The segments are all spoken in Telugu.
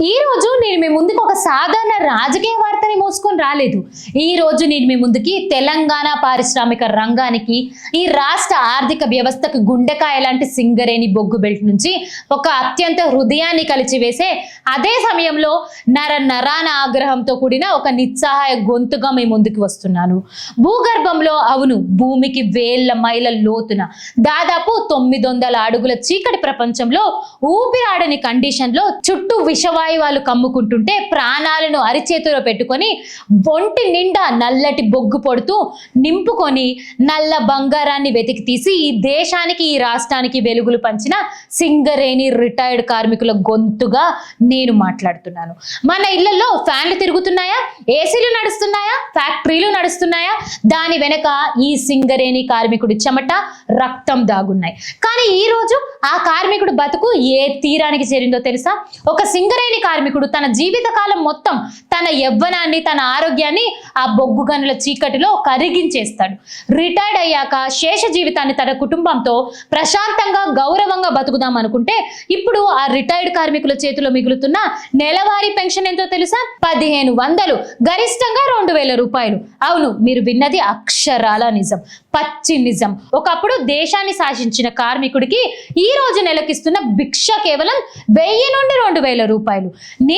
ఈ రోజు నేను మీ ముందుకు ఒక సాధారణ రాజకీయ వార్తని మోసుకొని రాలేదు. ఈ రోజు నేను మీ ముందుకి తెలంగాణ పారిశ్రామిక రంగానికి, ఈ రాష్ట్ర ఆర్థిక వ్యవస్థకు గుండెకాయ లాంటి సింగరేణి బొగ్గు బెల్ట్ నుంచి ఒక అత్యంత హృదయాన్ని కలిచివేసే, అదే సమయంలో నరాన ఆగ్రహంతో కూడిన ఒక నిస్సహాయ గొంతుగా మీ ముందుకు వస్తున్నాను. భూగర్భంలో, అవును, భూమికి వేల మైల లోతున దాదాపు 900 అడుగుల చీకటి ప్రపంచంలో ఊపిరాడని కండిషన్లో చుట్టూ విషవాయువాలు కమ్ముకుంటుంటే ప్రాణాలను అరిచేతిలో పెట్టుకొని ఒంటి నిండా నల్లటి బొగ్గు పొడుతూ నింపుకొని నల్ల బంగారాన్ని వెతికి తీసి ఈ దేశానికి, ఈ రాష్ట్రానికి వెలుగులు పంచిన సింగరేణి రిటైర్డ్ కార్మికుల గొంతుగా నేను మాట్లాడుతున్నాను. మన ఇళ్లలో ఫ్యాన్లు తిరుగుతున్నాయా, ఏసీలు నడుస్తున్నాయా, ఫ్యాక్టరీలు నడుస్తున్నాయా? దాని వెనక ఈ సింగరేణి కార్మికుడి చెమట, రక్తం దాగున్నాయి. కానీ ఈ రోజు ఆ కార్మికుడు బతుకు ఏ తీరానికి చేరిందో తెలుసా? ఒక సింగరేణి కార్మికుడు తన జీవితకాలం మొత్తం తన యవ్వనాన్ని, తన ఆరోగ్యాన్ని ఆ బొగ్గు గనుల చీకటిలో కరిగించేస్తాడు. రిటైర్డ్ అయ్యాక శేష జీవితాన్ని తన కుటుంబంతో ప్రశాంతంగా, గౌరవంగా బతుకుదాం అనుకుంటే ఇప్పుడు ఆ రిటైర్డ్ కార్మికుల చేతిలో మిగులుతున్న నెలవారీ పెన్షన్ ఎంతో తెలుసా? 1500, గరిష్టంగా 2000 రూపాయలు. అవును, మీరు విన్నది అక్షరాల నిజం, పచ్చి నిజం. ఒకప్పుడు దేశాన్ని శాసించిన కార్మికుడికి ఈ రోజు నెలకిస్తున్న భిక్ష కేవలం 1000 నుండి 2000 రూపాయలు.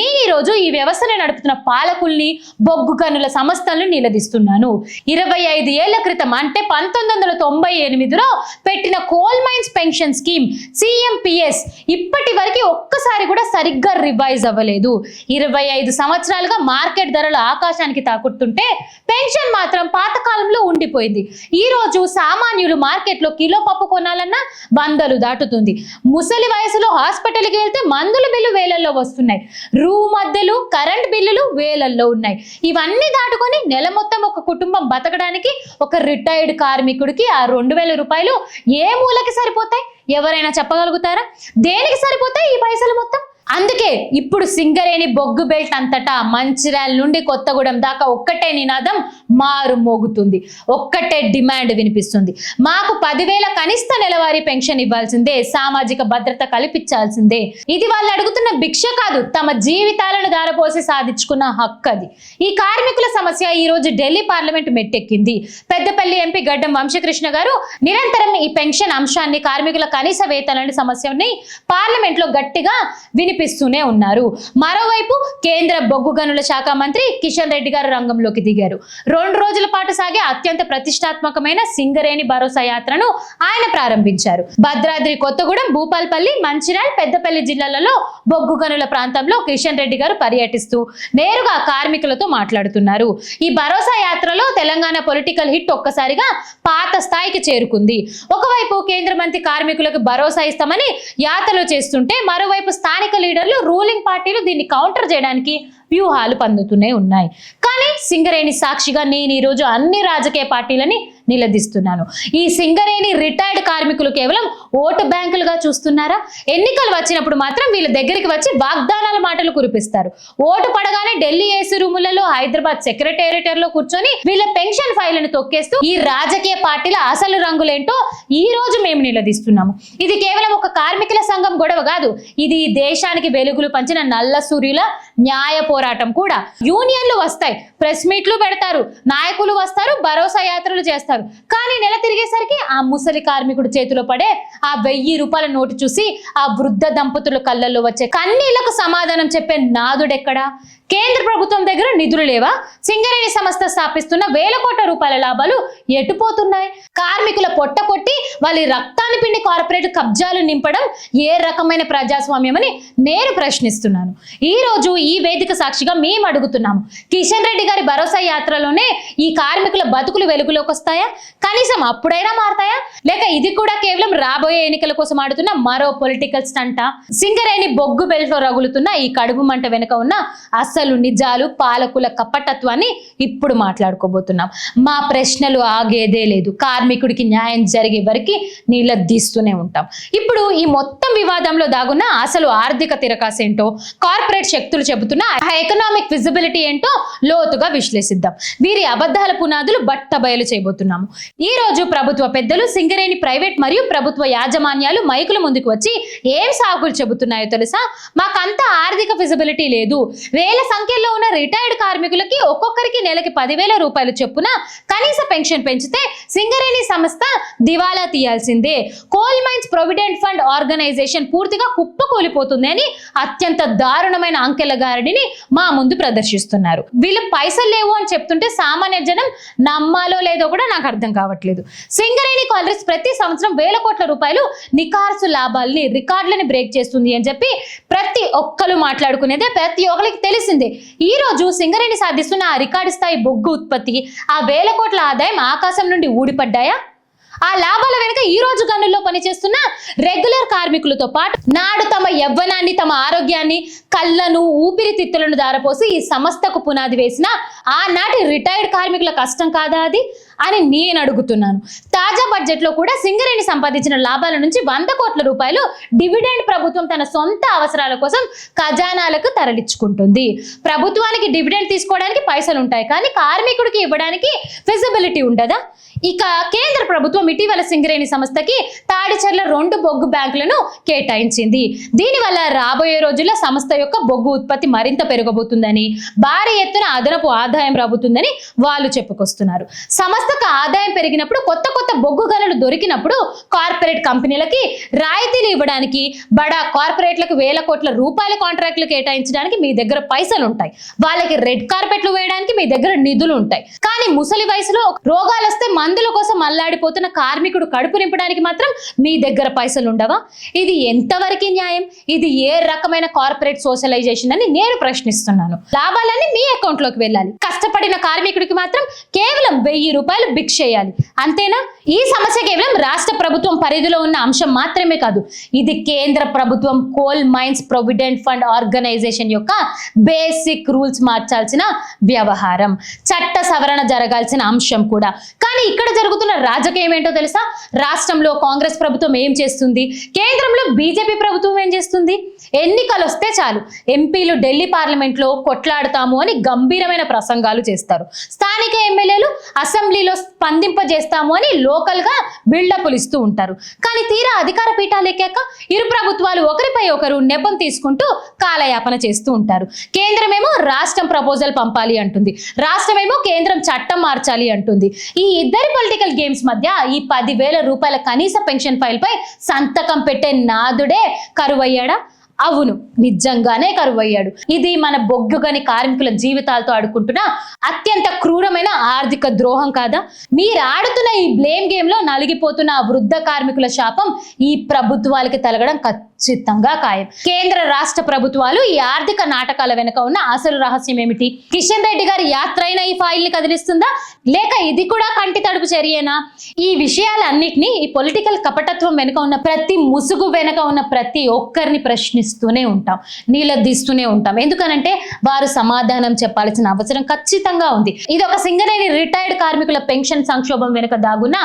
ఈ రోజు ఈ వ్యవస్థను నడుపుతున్న పాలకుల్ని, బొగ్గు గనుల సంస్థలను నిలదీస్తున్నాను. 25 ఏళ్ల క్రితం, అంటే 1998లో పెట్టిన coal mines pension scheme CMPS ఇప్పటి వరకు ఒక్కసారి కూడా సరిగ్గా రివైజ్ అవ్వలేదు. 25 సంవత్సరాలుగా మార్కెట్ ధరలు ఆకాశానికి తాకుతుంటే పెన్షన్ మాత్రం పాతకాలంలో ఉండిపోయింది. ఈ రోజు సామాన్యులు మార్కెట్లో కిలో పప్పు కొనాలన్నా 100లు దాటుతుంది. ముసలి వయసులో హాస్పిటల్కి వెళ్తే మందుల బిల్లు వేలల్లో వస్తున్నాయి. రూమ్ అద్దెలు, కరెంట్ బిల్లులు వేలల్లో ఉన్నాయి. ఇవన్నీ దాటుకొని నెల మొత్తం ఒక కుటుంబం బతకడానికి ఒక రిటైర్డ్ కార్మికుడికి ఆ 2000 రూపాయలు ఏ మూలకి సరిపోతాయి? ఎవరైనా చెప్పగలుగుతారా? దేనికి సరిపోతాయి ఈ పైసలు మొత్తం? అందుకే ఇప్పుడు సింగరేణి బొగ్గు బెల్ట్ అంతటా మంచిర్యాల నుండి కొత్తగూడెం దాకా ఒక్కటే నినాదం మారు మోగుతుంది, ఒక్కటే డిమాండ్ వినిపిస్తుంది. మాకు 10,000 కనిష్ట నెలవారీ పెన్షన్ ఇవ్వాల్సిందే, సామాజిక భద్రత కల్పించాల్సిందే. ఇది వాళ్ళు అడుగుతున్న భిక్ష కాదు, తమ జీవితాలను దారపోసి సాధించుకున్న హక్కు అది. ఈ కార్మికుల సమస్య ఈ రోజు ఢిల్లీ పార్లమెంట్ మెట్టెక్కింది. పెద్దపల్లి ఎంపీ గడ్డం వంశకృష్ణ గారు నిరంతరం ఈ పెన్షన్ అంశాన్ని, కార్మికుల కనీస వేతనాల సమస్యని పార్లమెంట్ లో గట్టిగా వినిపిస్తూనే ఉన్నారు. మరోవైపు కేంద్ర బొగ్గు గనుల శాఖ మంత్రి కిషన్ రెడ్డి గారు రంగంలోకి దిగారు. 2 రోజుల పాటు సాగే అత్యంత ప్రతిష్టాత్మకమైన సింగరేణి భరోసా యాత్రను ఆయన ప్రారంభించారు. భద్రాద్రి కొత్తగూడెం, భూపాల్పల్లి, మంచిర్యాల, పెద్దపల్లి జిల్లాలలో బొగ్గు గనుల ప్రాంతంలో కిషన్ రెడ్డి గారు పర్యటిస్తూ నేరుగా కార్మికులతో మాట్లాడుతున్నారు. ఈ భరోసా యాత్రలో తెలంగాణ పొలిటికల్ హిట్ ఒక్కసారిగా పాత స్థాయికి చేరుకుంది. ఒకవైపు కేంద్ర మంత్రి కార్మికులకు భరోసా ఇస్తామని యాత్రలు చేస్తుంటే, మరోవైపు స్థానిక లీడర్లు, రూలింగ్ పార్టీలు దీన్ని కౌంటర్ చేయడానికి వ్యూహాలు పందుతూనే ఉన్నాయి. కానీ సింగరేణి సాక్షిగా నేను ఈరోజు అన్ని రాజకీయ పార్టీలని నిలదీస్తున్నాను. ఈ సింగరేణి రిటైర్డ్ కార్మికులు కేవలం ఓటు బ్యాంకులుగా చూస్తున్నారా? ఎన్నికలు వచ్చినప్పుడు మాత్రం వీళ్ళ దగ్గరికి వచ్చి వాగ్దానాల మాటలు కురిపిస్తారు. ఓటు పడగానే ఢిల్లీ ఏసీ రూములలో, హైదరాబాద్ సెక్రటేరియట్ లో కూర్చొని వీళ్ళ పెన్షన్ ఫైళ్లను తొక్కేస్తూ ఈ రాజకీయ పార్టీల అసలు రంగులేంటో ఈ రోజు మేము నిలదీస్తున్నాము. ఇది కేవలం ఒక కార్మికుల సంఘం గొడవ కాదు, ఇది దేశానికి వెలుగులు పంచిన నల్ల సూర్యుల న్యాయ పోరాటం కూడా. యూనియన్లు వస్తాయి, ప్రెస్ మీట్లు పెడతారు, నాయకులు వస్తారు, భరోసా యాత్రలు చేస్తారు. కానీ నెల తిరిగేసరికి ఆ ముసలి కార్మికుడు చేతిలో పడే ఆ 1000 రూపాయల నోటు చూసి ఆ వృద్ధ దంపతుల కళ్ళల్లో వచ్చే కన్నీళ్లకు సమాధానం చెప్పే నాదుడెక్కడా? కేంద్ర ప్రభుత్వం దగ్గర నిధులు లేవా? సింగరేణి సంస్థ స్థాపిస్తున్న వేల కోట్ల రూపాయల లాభాలు ఎటుపోతున్నాయి? కార్మికుల పొట్ట కొట్టి వాళ్ళ రక్తాన్ని పిండి కార్పొరేట్ కబ్జాలు నింపడం ఏ రకమైన ప్రజాస్వామ్యం అని నేను ప్రశ్నిస్తున్నాను. ఈ రోజు ఈ వేదిక సాక్షిగా మేము అడుగుతున్నాము, కిషన్ రెడ్డి గారి భరోసా యాత్రలోనే ఈ కార్మికుల బతుకులు వెలుగులోకి వస్తాయా? కనీసం అప్పుడైనా మారతాయా? లేక ఇది కూడా కేవలం రాబోయే ఎన్నికల కోసం ఆడుతున్న మరో పొలిటికల్ స్టంటా? సింగరేణి బొగ్గు బెల్ట్ లో రగులుతున్న ఈ కడుపు మంట వెనుక ఉన్న అసలు నిజాలు, పాలకుల కపటత్వాన్ని ఇప్పుడు మాట్లాడుకోబోతున్నాం. మా ప్రశ్నలు ఆగేదే లేదు. కార్మికుడికి న్యాయం జరిగే వరకు నిలదీస్తూనే ఉంటాం. ఇప్పుడు ఈ మొత్తం వివాదంలో దాగున్న అసలు ఆర్థిక తిరకాసు ఏంటో, కార్పొరేట్ శక్తులు చెబుతున్న ఎకనామిక్ విజిబిలిటీ ఏంటో లోతుగా విశ్లేషిద్దాం. వీరి అబద్ధాల పునాదులు బట్టబయలు చేయబోతున్నాము. ఈ రోజు ప్రభుత్వ పెద్దలు, సింగరేణి ప్రైవేట్ మరియు ప్రభుత్వ యాజమాన్యాలు మైకుల ముందుకు వచ్చి ఏం సాగులు చెబుతున్నాయో తెలుసా? మాకంత ఆర్థిక విజిబిలిటీ లేదు. వేల సంఖ్యలో ఉన్న రిటైర్డ్ కార్మికులకి ఒక్కొక్కరికి నెలకి 10,000 రూపాయలు చొప్పున కనీస పెన్షన్ పెంచితే సింగరేణి సంస్థ దివాలా తీయాల్సిందే. Coal mines provident fund organisation పూర్తిగా కుప్పకూలిపోతుంది అని అత్యంత దారుణమైన అంకెల గారడిని మా ముందు ప్రదర్శిస్తున్నారు. వీళ్ళు పైసలు లేవు అని చెప్తుంటే సామాన్య జనం నమ్మాలో లేదో కూడా నాకు అర్థం కావట్లేదు. సింగరేణి కాలరీస్ ప్రతి సంవత్సరం వేల కోట్ల రూపాయలు నికార్సు లాభాలని, రికార్డులని బ్రేక్ చేస్తుంది అని చెప్పి ప్రతి ఒక్కరు మాట్లాడుకునేదే, ప్రతి ఒక్కరికి తెలిసిందే. ఈ రోజు సింగరేణి సాధిస్తున్న ఆ రికార్డు స్థాయి బొగ్గు ఉత్పత్తి, ఆ వేల కోట్ల ఆదాయం ఆకాశం నుండి ఊడిపడ్డాయా? ఆ లాభాల వెనుక ఈ రోజు గనుల్లో పనిచేస్తున్న రెగ్యులర్ కార్మికులతో పాటు నాడు తమ యవ్వనాన్ని, తమ ఆరోగ్యాన్ని, కళ్ళను, ఊపిరితిత్తులను దారపోసి ఈ సంస్థకు పునాది వేసిన ఆనాటి రిటైర్డ్ కార్మికుల కష్టం కాదా అది అని నేను అడుగుతున్నాను. తాజా బడ్జెట్ లో కూడా సింగరేణి సంపాదించిన లాభాల నుంచి 100 కోట్ల రూపాయలు డివిడెండ్ ప్రభుత్వం తన సొంత అవసరాల కోసం ఖజానాలకు తరలించుకుంటుంది. ప్రభుత్వానికి డివిడెండ్ తీసుకోవడానికి పైసలు ఉంటాయి, కానీ కార్మికుడికి ఇవ్వడానికి ఫిజిబిలిటీ ఉండదా? ఇక కేంద్ర ప్రభుత్వం ఇటీవల సింగరేణి సంస్థకి తాడిచెర్ల 2 బొగ్గు బ్యాంకులను కేటాయించింది. దీనివల్ల రాబోయే రోజుల్లో సంస్థ యొక్క బొగ్గు ఉత్పత్తి మరింత పెరగబోతుందని, భారీ ఎత్తున అదనపు ఆదాయం రాబోతుందని వాళ్ళు చెప్పుకొస్తున్నారు. సంస్థకు ఆదాయం పెరిగినప్పుడు, కొత్త కొత్త బొగ్గు గనులు దొరికినప్పుడు కార్పొరేట్ కంపెనీలకి రాయితీలు ఇవ్వడానికి, బడా కార్పొరేట్లకు వేల కోట్ల రూపాయల కాంట్రాక్టులు కేటాయించడానికి మీ దగ్గర పైసలు ఉంటాయి. వాళ్ళకి రెడ్ కార్పెట్లు వేయడానికి మీ దగ్గర నిధులు ఉంటాయి. కానీ ముసలి వయసులో రోగాలు వస్తే మందుల కోసం అల్లాడిపోతున్న కార్మికుడు కడుపు నింపడానికి మాత్రం మీ దగ్గర పైసలు ఉండవా? ఇది ఎంతవరకు న్యాయం? ఇది ఏ రకమైన కార్పొరేట్ సోషలైజేషన్ అని నేను ప్రశ్నిస్తున్నాను. లాభాలన్నీ మీ అకౌంట్ లోకి వెళ్ళాలి, కష్టపడిన కార్మికుడికి మాత్రం కేవలం 1000 రూపాయలు భిక్ష చేయాలి, అంతేనా? ఈ సమస్య కేవలం రాష్ట్ర ప్రభుత్వం పరిధిలో ఉన్న అంశం మాత్రమే కాదు. ఇది కేంద్ర ప్రభుత్వం coal mines provident fund organisation యొక్క బేసిక్ రూల్స్ మార్చాల్సిన వ్యవహారం, చట్ట సవరణ జరగాల్సిన అంశం కూడా. కానీ ఇక్కడ జరుగుతున్న రాజకీయం ఏంటో తెలుసా? రాష్ట్రంలో కాంగ్రెస్ ప్రభుత్వం ఏం చేస్తుంది, కేంద్రంలో బీజేపీ ప్రభుత్వం ఏం చేస్తుంది? ఎన్నికలు వస్తే చాలు ఎంపీలు ఢిల్లీ పార్లమెంట్ లో కొట్లాడతాము అని గంభీరమైన ప్రసంగాలు చేస్తారు. స్థానిక ఎమ్మెల్యేలు అసెంబ్లీలో స్పందింపజేస్తాము అని లోకల్ గా బిల్డప్లు ఇస్తూ ఉంటారు. కానీ తీరా అధికార పీఠాలు ఎక్కాక ఇరు ప్రభుత్వాలు ఒకరిపై ఒకరు నెపం తీసుకుంటూ కాలయాపన చేస్తూ ఉంటారు. కేంద్రమేమో రాష్ట్రం ప్రపోజల్ పంపాలి అంటుంది, రాష్ట్రమేమో కేంద్రం చట్టం మార్చాలి అంటుంది. ఈ ఇద్దరి పొలిటికల్ గేమ్స్ మధ్య ఈ 10,000 రూపాయల కనీస పెన్షన్ ఫైల్ పై సంతకం పెట్టే నాదుడే కరువయ్యాడా? అవును, నిజంగానే కరువయ్యాడు. ఇది మన బొగ్గుగని కార్మికుల జీవితాలతో ఆడుకుంటున్న అత్యంత క్రూరమైన ఆర్థిక ద్రోహం కాదా? మీరు ఆడుతున్న ఈ బ్లేమ్ గేమ్ లో నలిగిపోతున్న వృద్ధ కార్మికుల శాపం ఈ ప్రభుత్వాలకి తలగడం ఖచ్చితంగా ఖాయం. కేంద్ర రాష్ట్ర ప్రభుత్వాలు ఈ ఆర్థిక నాటకాల వెనుక ఉన్న అసలు రహస్యం ఏమిటి? కిషన్ రెడ్డి గారి యాత్ర అయినా ఈ ఫైల్ ని కదిలిస్తుందా, లేక ఇది కూడా కంటి తడుపు చర్యేనా? ఈ విషయాలన్నిటినీ, ఈ పొలిటికల్ కపటత్వం వెనుక ఉన్న ప్రతి ముసుగు వెనుక ఉన్న ప్రతి ఒక్కరిని ప్రశ్నిస్తూనే ఉంటాం, నిలదీస్తూనే ఉంటాం. ఎందుకనంటే వారు సమాధానం చెప్పాల్సిన అవసరం ఖచ్చితంగా ఉంది. ఇది ఒక సింగరేణి రిటైర్డ్ కార్మికుల పెన్షన్ సంక్షోభం వెనుక దాగున్న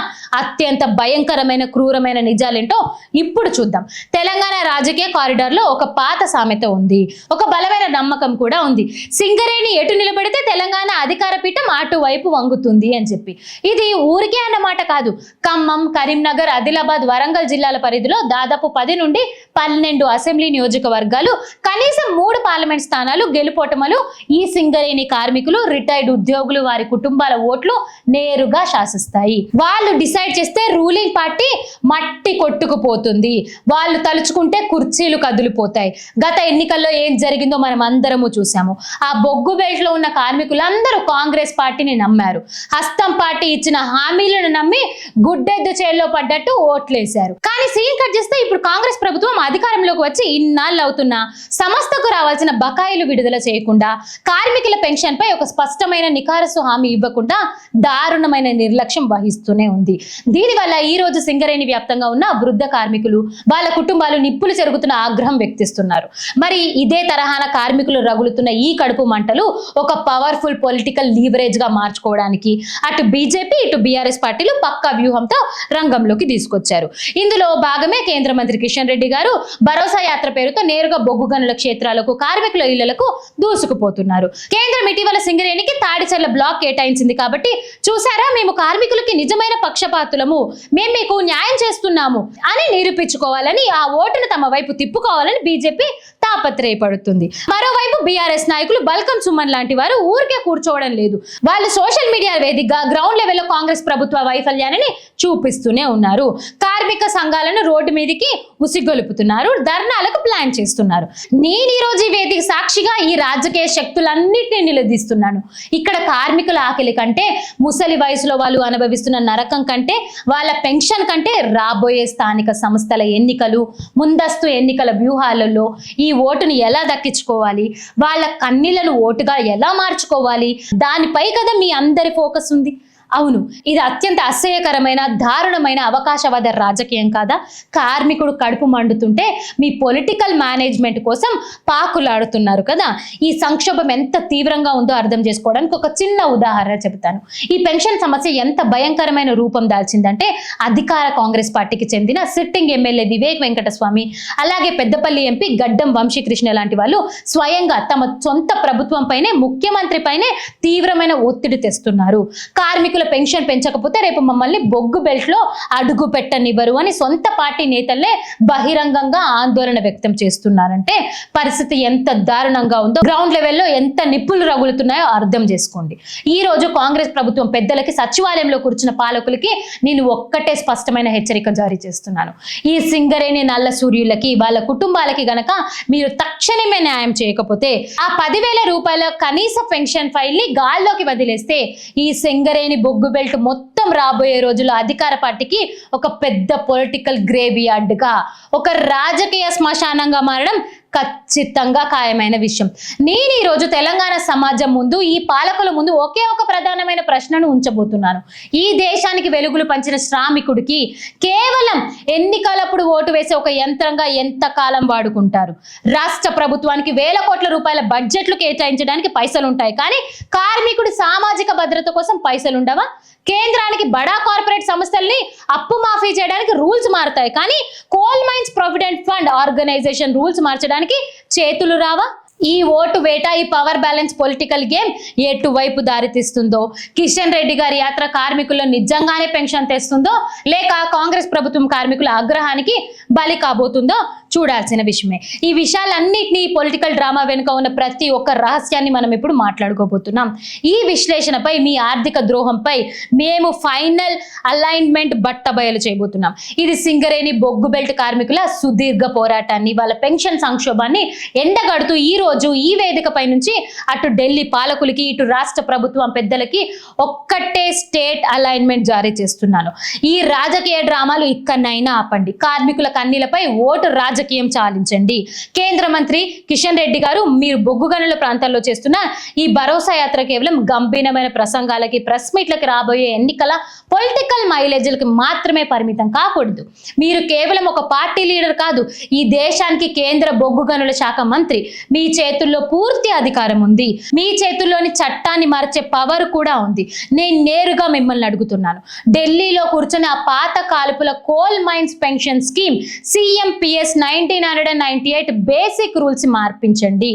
అత్యంత భయంకరమైన క్రూరమైన నిజాలేంటో ఇప్పుడు చూద్దాం. తెలంగాణ రాజకీయ కారిడార్ లో ఒక పాత సామెత ఉంది, ఒక బలమైన నమ్మకం కూడా ఉంది. సింగరేణి ఎటు నిలబడితే తెలంగాణ అధికార పీఠం అటువైపు వంగుతుంది అని చెప్పి. ఇది ఊరికే అన్నమాట కాదు. ఖమ్మం, కరీంనగర్, ఆదిలాబాద్, వరంగల్ జిల్లాల పరిధిలో దాదాపు 10 నుండి 12 అసెంబ్లీ నియోజకవర్గాలు, కనీసం 3 పార్లమెంట్ స్థానాలు గెలుపోటమలు ఈ సింగరేణి కార్మికులు, రిటైర్డ్ ఉద్యోగులు, వారి కుటుంబాల ఓట్లు నేరుగా శాసిస్తాయి. వాళ్ళు డిసైడ్ చేస్తే రూలింగ్ పార్టీ మట్టి కొట్టుకుపోతుంది, వాళ్ళు తలుచుకుంటే కుర్చీలు కదిలిపోతాయి. గత ఎన్నికల్లో ఏం జరిగిందో మనం అందరము చూసాము. ఆ బొగ్గు బెల్ట్ లో ఉన్న కార్మికులందరూ కాంగ్రెస్ పార్టీని నమ్మారు. హస్తం పార్టీ ఇచ్చిన హామీలను నమ్మి గుడ్డెద్దు చేల్లో పడ్డట్టు ఓట్లేశారు. కానీ సీన్ కట్ చేస్తే ఇప్పుడు కాంగ్రెస్ ప్రభుత్వం అధికారంలోకి వచ్చి ఇన్నాళ్ళు అవుతున్నా సంస్థకు రావాల్సిన బకాయిలు విడుదల చేయకుండా, కార్మికుల పెన్షన్ పై ఒక స్పష్టమైన నికారసు హామీ ఇవ్వకుండా దారుణమైన నిర్లక్ష్యం వహిస్తూనే ఉంది. దీనివల్ల ఈ రోజు సింగరేణి వ్యాప్తంగా ఉన్న వృద్ధ కార్మికులు, వాళ్ళ కుటుంబాలు నిప్పులు చెరుగుతున్న ఆగ్రహం వ్యక్తిస్తున్నారు. మరి ఇదే తరహాన కార్మికులు రగులుతున్న ఈ కడుపు మంటలు ఒక పవర్ఫుల్ పొలిటికల్ లీవరేజ్ గా మార్చుకోవడానికి అటు బీజేపీ ఇటు బీఆర్ఎస్ పార్టీలు పక్కా వ్యూహంతో రంగంలోకి తీసుకొచ్చారు. ఇందులో భాగమే కేంద్ర మంత్రి కిషన్ రెడ్డి గారు భరోసా యాత్ర పేరుతో నేరుగా బొగ్గు గనుల క్షేత్రాలకు కార్మికుల ఇళ్లకు దూసుకుపోతున్నారు. కేంద్రం ఇటీవల సింగరేణికి తాడిచెర్ల బ్లాక్ కేటాయించింది కాబట్టి చూసారా, మేము కార్మికులకి నిజమైన పక్షపాతులము, మేము మీకు న్యాయం చేస్తున్నాము అని నిరూపించుకోవాలని, ఆ ఓటును తమ వైపు తిప్పుకోవాలని బీజేపీ తాపత్రయపడుతుంది. మరోవైపు బీఆర్ఎస్ నాయకులు బల్కం సుమన్ లాంటి వారు ఊరికే కూర్చోవడం లేదు. వాళ్ళు సోషల్ మీడియా వేదికగా గ్రౌండ్ లెవెల్లో కాంగ్రెస్ ప్రభుత్వ వైఫల్యాన్ని చూపిస్తూనే ఉన్నారు. కార్మిక సంఘాలను రోడ్డు మీదకి ఉసిగొలుపుతున్నారు, ధర్నాలకు ప్లాన్ చేస్తున్నారు. నేను ఈ రోజు ఈ వేదిక సాక్షిగా ఈ రాజకీయ శక్తులన్నింటినీ నిలదీస్తున్నాను. ఇక్కడ కార్మికుల ఆకలి కంటే, ముసలి వయసులో వాళ్ళు అనుభవిస్తున్న నరకం కంటే, వాళ్ళ పెన్షన్ కంటే రాబోయే స్థానిక సంస్థల ఎన్నికలు, ముందస్తు ఎన్నికల వ్యూహాలలో ఈ ఓటును ఎలా దక్కించుకోవాలి, వాళ్ళ కన్నీళ్లను ఓటుగా ఎలా మార్చుకోవాలి, దానిపై కదా మీ అందరి ఫోకస్ ఉంది. అవును, ఇది అత్యంత అసహ్యకరమైన దారుణమైన అవకాశవాద రాజకీయం కాదా? కార్మికుడు కడుపు మండుతుంటే మీ పొలిటికల్ మేనేజ్మెంట్ కోసం పాకులాడుతున్నారు కదా. ఈ సంక్షోభం ఎంత తీవ్రంగా ఉందో అర్థం చేసుకోవడానికి ఒక చిన్న ఉదాహరణ చెబుతాను. ఈ పెన్షన్ సమస్య ఎంత భయంకరమైన రూపం దాల్చిందంటే, అధికార కాంగ్రెస్ పార్టీకి చెందిన సిట్టింగ్ ఎమ్మెల్యే వివేక్ వెంకటస్వామి, అలాగే పెద్దపల్లి ఎంపీ గడ్డం వంశీకృష్ణ లాంటి వాళ్ళు స్వయంగా తమ సొంత ప్రభుత్వం పైనే, ముఖ్యమంత్రి పైనే తీవ్రమైన ఒత్తిడి తెస్తున్నారు. కార్మికుల పెన్షన్ పెంచకపోతే రేపు మమ్మల్ని బొగ్గు బెల్ట్ లో అడుగు పెట్టనివ్వరు అని సొంత పార్టీ నేతలే బహిరంగంగా ఆందోళన వ్యక్తం చేస్తున్నారంటే పరిస్థితి ఎంత దారుణంగా ఉందో, గ్రౌండ్ లెవెల్లో ఎంత నిప్పులు రగులుతున్నాయో అర్థం చేసుకోండి. ఈ రోజు కాంగ్రెస్ ప్రభుత్వం పెద్దలకి, సచివాలయంలో కూర్చున్న పాలకులకి నేను ఒక్కటే స్పష్టమైన హెచ్చరిక జారీ చేస్తున్నాను. ఈ సింగరేణి నల్ల సూర్యులకి, వాళ్ళ కుటుంబాలకి గనక మీరు తక్షణమే న్యాయం చేయకపోతే, ఆ 10,000 రూపాయల కనీస పెన్షన్ ఫైల్ ని గాల్లోకి వదిలేస్తే ఈ సింగరేణి బొగ్గు బెల్ట్ మొత్తం రాబోయే రోజుల్లో అధికార పార్టీకి ఒక పెద్ద పొలిటికల్ గ్రేవ్ యార్డ్ గా, ఒక రాజకీయ శ్మశానంగా మారడం ఖచ్చితంగా ఖాయమైన విషయం. నేను ఈ రోజు తెలంగాణ సమాజం ముందు, ఈ పాలకుల ముందు ఒకే ఒక ప్రధానమైన ప్రశ్నను ఉంచబోతున్నాను. ఈ దేశానికి వెలుగులు పంచిన శ్రామికుడికి కేవలం ఎన్నికలప్పుడు ఓటు వేసే ఒక యంత్రంగా ఎంత కాలం వాడుకుంటారు? రాష్ట్ర ప్రభుత్వానికి వేల కోట్ల రూపాయల బడ్జెట్లు కేటాయించడానికి పైసలు ఉంటాయి, కానీ కార్మికుడి సామాజిక భద్రత కోసం పైసలు ఉండవా? కేంద్రానికి బడా కార్పొరేట్ సంస్థల్ని అప్పు మాఫీ చేయడానికి రూల్స్ మారుతాయి, కానీ coal mines provident fund organisation rules మార్చడానికి చేతులు రావా? ఈ ఓటు వేట, ఈ పవర్ బ్యాలెన్స్ పొలిటికల్ గేమ్ ఎటువైపు దారితీస్తుందో, కిషన్ రెడ్డి గారి యాత్ర కార్మికుల్లో నిజంగానే పెన్షన్ తెస్తుందో, లేక కాంగ్రెస్ ప్రభుత్వం కార్మికుల ఆగ్రహానికి బలి కాబోతుందో చూడాల్సిన విషయమే. ఈ విషయాలన్నింటినీ, పొలిటికల్ డ్రామా వెనుక ఉన్న ప్రతి ఒక్క రహస్యాన్ని మనం ఇప్పుడు మాట్లాడుకోబోతున్నాం. ఈ విశ్లేషణపై, మీ ఆర్థిక ద్రోహంపై మేము ఫైనల్ అలైన్మెంట్ బట్టబయలు చేయబోతున్నాం. ఇది సింగరేణి బొగ్గు బెల్ట్ కార్మికుల సుదీర్ఘ పోరాటాన్ని, వాళ్ళ పెన్షన్ సంక్షోభాన్ని ఎండగడుతూ ఈ రోజు ఈ వేదికపై నుంచి అటు ఢిల్లీ పాలకులకి, ఇటు రాష్ట్ర ప్రభుత్వం పెద్దలకి ఒక్కటే స్టేట్ అలైన్మెంట్ జారీ చేస్తున్నాను. ఈ రాజకీయ డ్రామాలు ఇక్కడైనా ఆపండి. కార్మికుల కన్నీలపై ఓటు రాజకీయం చాలించండి. కేంద్ర మంత్రి కిషన్ రెడ్డి గారు, మీరు బొగ్గు గనుల ప్రాంతాల్లో చేస్తున్న ఈ భరోసా యాత్ర కేవలం గంభీరమైన ప్రసంగాలకి, ప్రెస్ మీట్లకి, రాబోయే ఎన్నికల పొలిటికల్ మైలేజ్లకి మాత్రమే పరిమితం కాకూడదు. మీరు కేవలం ఒక పార్టీ లీడర్ కాదు, ఈ దేశానికి కేంద్ర బొగ్గు గనుల శాఖ మంత్రి. మీ చేతుల్లో పూర్తి అధికారం ఉంది. మీ చేతుల్లోని చట్టాన్ని మార్చే పవర్ కూడా ఉంది. నేను నేరుగా మిమ్మల్ని అడుగుతున్నాను, ఢిల్లీలో కూర్చొని ఆ పాత కాల్పుల coal mines pension scheme CMPS 1998 basic rules మార్పించండి.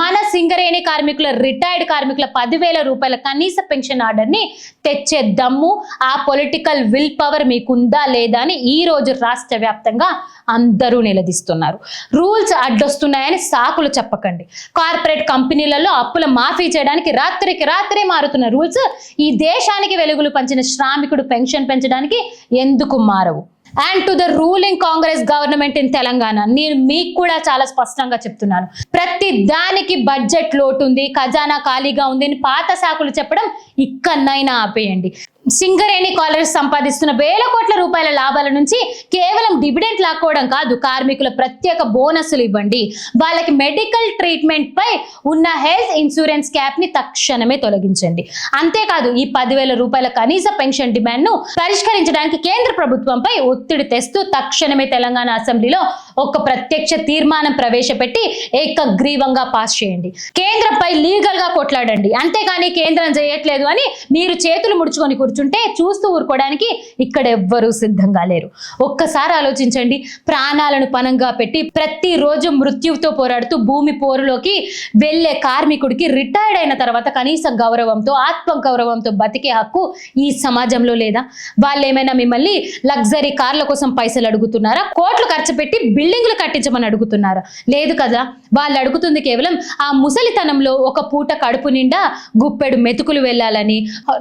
మన సింగరేణి కార్మికుల, రిటైర్డ్ కార్మికుల 10,000 రూపాయల కనీస పెన్షన్ ఆర్డర్ ని తెచ్చే దమ్ము, ఆ పొలిటికల్ విల్ పవర్ మీకుందా లేదా అని ఈ రోజు రాష్ట్ర వ్యాప్తంగా అందరూ నిలదీస్తున్నారు. రూల్స్ అడ్డొస్తున్నాయని సాకులు చెప్పకండి. కార్పొరేట్ కంపెనీలలో అప్పుల మాఫీ చేయడానికి రాత్రికి రాత్రే మారుతున్న రూల్స్ ఈ దేశానికి వెలుగులు పంచిన శ్రామికుడు పెన్షన్ పెంచడానికి ఎందుకు మారవు? And to the ruling Congress government in Telangana, నేను మీకు కూడా చాలా స్పష్టంగా చెప్తున్నాను, ప్రతి దానికి బడ్జెట్ లోటు ఉంది, ఖజానా ఖాళీగా ఉంది అని పాత సాకులు చెప్పడం ఇక్కడైనా ఆపేయండి. సింగరేణి కాలరీస్ సంపాదిస్తున్న వేల కోట్ల రూపాయల లాభాల నుంచి కేవలం డివిడెంట్ లాక్కోవడం కాదు, కార్మికుల ప్రత్యేక బోనస్లు ఇవ్వండి, వాళ్ళకి మెడికల్ ట్రీట్మెంట్ పై ఉన్న హెల్త్ ఇన్సూరెన్స్ క్యాప్ ని తక్షణమే తొలగించండి. అంతేకాదు ఈ 10,000 రూపాయల కనీస పెన్షన్ డిమాండ్ ను పరిష్కరించడానికి కేంద్ర ప్రభుత్వంపై ఒత్తిడి తెస్తూ తక్షణమే తెలంగాణ అసెంబ్లీలో ఒక ప్రత్యక్ష తీర్మానం ప్రవేశపెట్టి ఏకగ్రీవంగా పాస్ చేయండి. కేంద్రంపై లీగల్ గా కొట్లాడండి. అంతేగాని కేంద్రం చేయట్లేదు అని మీరు చేతులు ముడుచుకొని కూర్చుంటే చూస్తూ ఊరుకోవడానికి ఇక్కడ ఎవ్వరూ సిద్ధంగా లేరు. ఒక్కసారి ఆలోచించండి. ప్రాణాలను పణంగా పెట్టి ప్రతిరోజు మృత్యువుతో పోరాడుతూ భూమి పోరులోకి వెళ్లే కార్మికుడికి రిటైర్డ్ అయిన తర్వాత కనీస గౌరవంతో ఆత్మ గౌరవంతో బతికే హక్కు ఈ సమాజంలో లేదా? వాళ్ళు ఏమైనా మిమ్మల్ని లగ్జరీ కార్ల కోసం పైసలు అడుగుతున్నారా? కోట్లు ఖర్చు పెట్టి బిల్డింగ్లు కట్టించమని అడుగుతున్నారా? లేదు కదా. వాళ్ళు అడుగుతుంది కేవలం ఆ ముసలితనంలో ఒక పూట కడుపు నిండా గుప్పెడు మెతుకులు వెళ్ళాలని,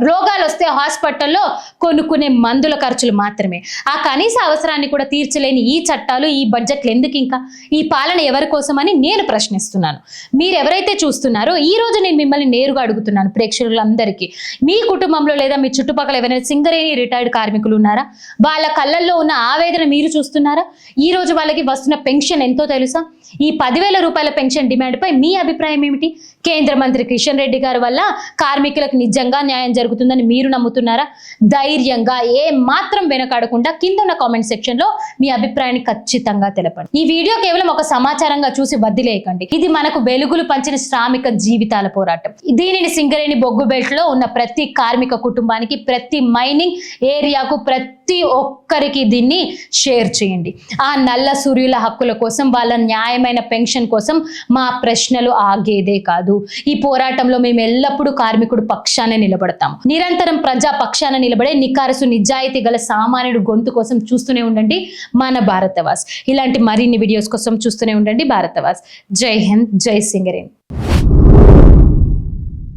రోగాలు వస్తే హాస్పిటల్లో కొనుక్కునే మందుల ఖర్చులు మాత్రమే. ఆ కనీస అవసరాన్ని కూడా తీర్చలేని ఈ చట్టాలు, ఈ బడ్జెట్లు ఎందుకు? ఇంకా ఈ పాలన ఎవరి కోసమని నేను ప్రశ్నిస్తున్నాను. మీరు ఎవరైతే చూస్తున్నారో ఈ రోజు నేను మిమ్మల్ని నేరుగా అడుగుతున్నాను, ప్రేక్షకులందరికీ, మీ కుటుంబంలో లేదా మీ చుట్టుపక్కల ఎవరైనా సింగరేణి రిటైర్డ్ కార్మికులు ఉన్నారా? వాళ్ళ కళ్ళల్లో ఉన్న ఆవేదన మీరు చూస్తున్నారా? ఈ రోజు వాళ్ళకి వస్తున్న పెన్షన్ ఎంతో తెలుసా? ఈ 10,000 రూపాయల పెన్షన్ డిమాండ్ పై మీ అభిప్రాయం ఏమిటి? కేంద్ర మంత్రి కిషన్ రెడ్డి గారి వల్ల కార్మికులకు నిజంగా న్యాయం జరుగుతుందని మీరు నమ్ముతున్నారా? ధైర్యంగా ఏ మాత్రం వెనకాడకుండా కింద ఉన్న కామెంట్ సెక్షన్ లో మీ అభిప్రాయాన్ని ఖచ్చితంగా తెలపండి. ఈ వీడియో కేవలం ఒక సమాచారంగా చూసి వదిలేయకండి. ఇది మనకు వెలుగులు పంచిన శ్రామిక జీవితాల పోరాటం. దీనిని సింగరేణి బొగ్గు బెల్ట్ లో ఉన్న ప్రతి కార్మిక కుటుంబానికి, ప్రతి మైనింగ్ ఏరియాకు, ప్రతి ఒక్కరికి దీన్ని షేర్ చేయండి. ఆ నల్ల సూర్యుల హక్కుల కోసం, వాళ్ళ న్యాయమైన పెన్షన్ కోసం మా ప్రశ్నలు ఆగేదే కాదు. ఈ పోరాటంలో మేము ఎల్లప్పుడూ కార్మికుడు పక్షానే నిలబడతాము. నిరంతరం ప్రజా పక్షాన నిలబడే నికారసు నిజాయితీ గల సామాన్యుడు గొంతు కోసం చూస్తూనే ఉండండి మన భారతవాస్. ఇలాంటి మరిన్ని వీడియోస్ కోసం చూస్తూనే ఉండండి భారతవాస్. జై హింద్, జై సింగరేణి.